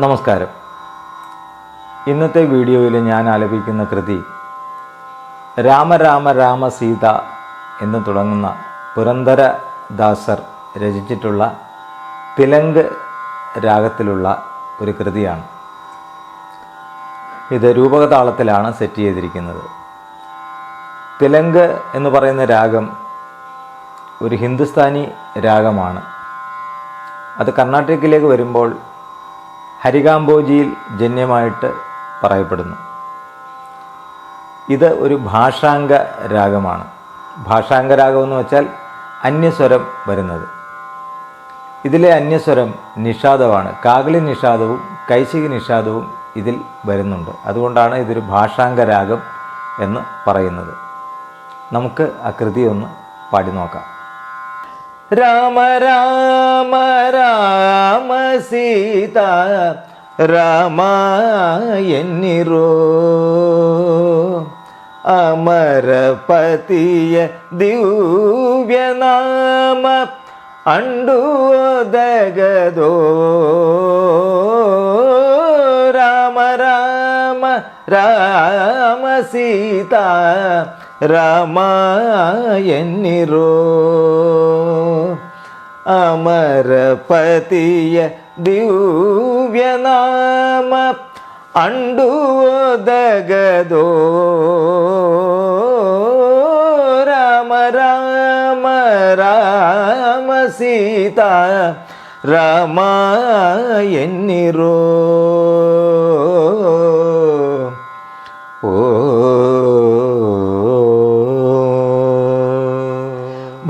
നമസ്കാരം. ഇന്നത്തെ വീഡിയോയിൽ ഞാൻ ആലപിക്കുന്ന കൃതി രാമ രാമ രാമ സീത എന്ന് തുടങ്ങുന്ന പുരന്ദരദാസർ രചിച്ചിട്ടുള്ള തിലങ്ക് രാഗത്തിലുള്ള ഒരു കൃതിയാണ്. ഇത് രൂപകതാളത്തിലാണ് സെറ്റ് ചെയ്തിരിക്കുന്നത്. തിലങ്ക് എന്ന് പറയുന്ന രാഗം ഒരു ഹിന്ദുസ്ഥാനി രാഗമാണ്. അത് കർണാടകയിലേക്ക് വരുമ്പോൾ ഹരികാംബോജിയിൽ ജന്യമായിട്ട് പറയപ്പെടുന്നു. ഇത് ഒരു ഭാഷാംഗ രാഗമാണ്. ഭാഷാംഗ രാഗം എന്ന് വെച്ചാൽ അന്യസ്വരം വരുന്നത്. ഇതിലെ അന്യസ്വരം നിഷാദമാണ്. കാകലി നിഷാദവും കൈശികി നിഷാദവും ഇതിൽ വരുന്നുണ്ട്. അതുകൊണ്ടാണ് ഇതൊരു ഭാഷാംഗ രാഗം എന്ന് പറയുന്നത്. നമുക്ക് ആ കൃതി ഒന്ന് പാടി നോക്കാം. രാമ രാമ രാമ സീത രാമ എന്നിരോ അമരപതിയ ദിവ്യനാമ അണ്ടുദഗദോ രാമ രാമ രാമ സീത രാമ എന്നിരോ അമരപതിയ ദിവ്യനാമ അണ്ടുദഗദോ രാമ രാമ രാമ സീത രാമ എന്നിരോ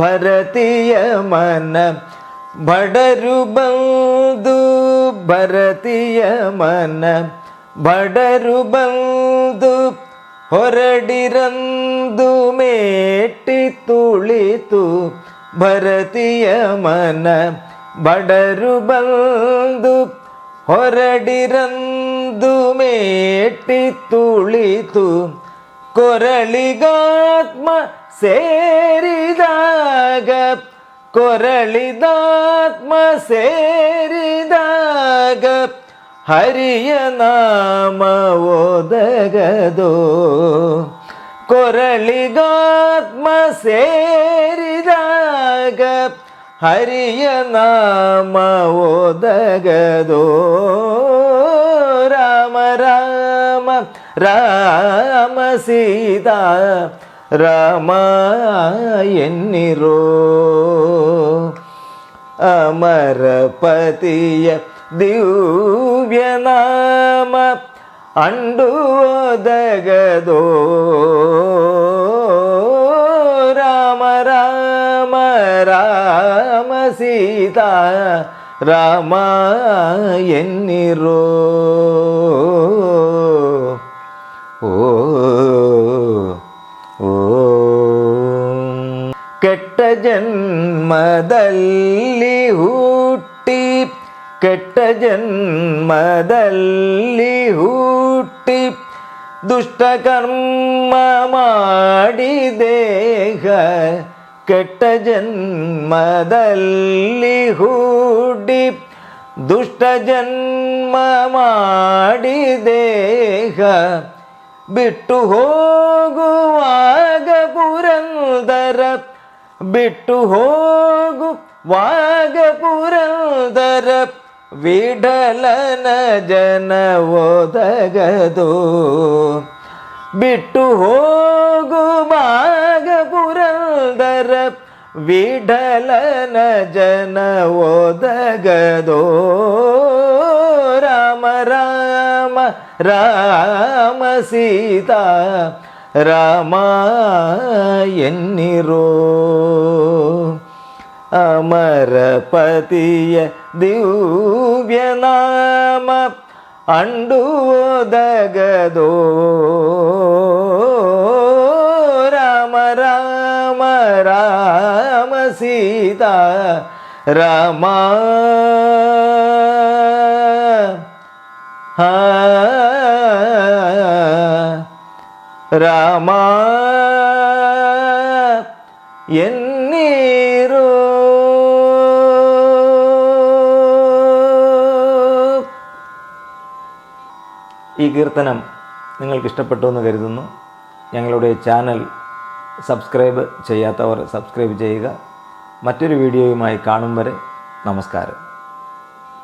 ಭರತೀಯ ಮನ ಬಡರು ಬಂದು ಭರತೀಯ ಮನ ಬಡರು ಬಂದು ಹೊರಡಿರಂದು ಮೇಟಿ ತುಳಿತು ಭರತೀಯ ಮನ ಬಡರು ಬಂದು ಹೊರಡಿರಂದು ಮೇಟಿ ತುಳಿತು ಕೊರಳಿಗಾತ್ಮ ಸೇರಿದಾಗ ಕೊರಳಿದಾತ್ಮ ಸೇರಿದಾಗ ಹರಿಯ ನಾಮ ಓದಗದೋ ಕೊರಳಿಗಾತ್ಮ ಸೇರಿದಾಗ ಹರಿಯ ನಾಮ ಓದಗದೋ ರಾಮ ರಾಮ ರಾಮ ಸೀತಾ ರಾಮ ಎನ್ನಿರೋ ಅಮರಪತಿಯ ದಿವ್ಯನಾಮ ಅಂಡುದಗದೋ ರಾಮ ರಾಮ ರಾಮ ಸೀತಾ ರಾಮ ಎನ್ನಿರೋ ಕೆಟ್ಟ ಜನ್ಮದಲ್ಲಿ ಹುಟ್ಟಿ ಕೆಟ್ಟ ಜನ್ಮದಲ್ಲಿ ಹುಟ್ಟಿ ದುಷ್ಟ ಕರ್ಮ ಮಾಡಿ ದೇಹ ಕೆಟ್ಟ ಜನ್ಮದಲ್ಲಿ ಹುಟ್ಟಿ ದುಷ್ಟ ಜನ್ಮ ಮಾಡಿ ದೇಹ ಬಿಟ್ಟು ಹೋಗುವಾಗ ಪುರಂದರ ಬಿಟ್ಟು ಹೋಗುವಾಗ ಪುರಂದರ ವಿಠಲನ ಜನ ಒದಗದೋ ಬಿಟ್ಟು ಹೋಗುವಾಗ ಪುರಂದರ ವಿಠಲನ ಜನ ಒದಗದೋ ರಾಮ ರಾಮ ರಾಮ ಸೀತಾ ರಾಮ ಎನ್ನಿರೋ ಅಮರಪತಿಯ ದಿವ್ಯನಾಮ ಅಂಡುದಗದೋ ರಾಮ ರಾಮ ರಾಮ ಸೀತಾ ರಾಮ ರಾಮ ಎನ್ನಿರೋ ഈ കീർത്തനം നിങ്ങൾക്ക് ഇഷ്ടപ്പെട്ടു എന്ന് കരുതുന്നു. ഞങ്ങളുടെ ചാനൽ സബ്സ്ക്രൈബ് ചെയ്യാത്തവർ സബ്സ്ക്രൈബ് ചെയ്യുക. മറ്റൊരു വീഡിയോയുമായി കാണും വരെ നമസ്കാരം.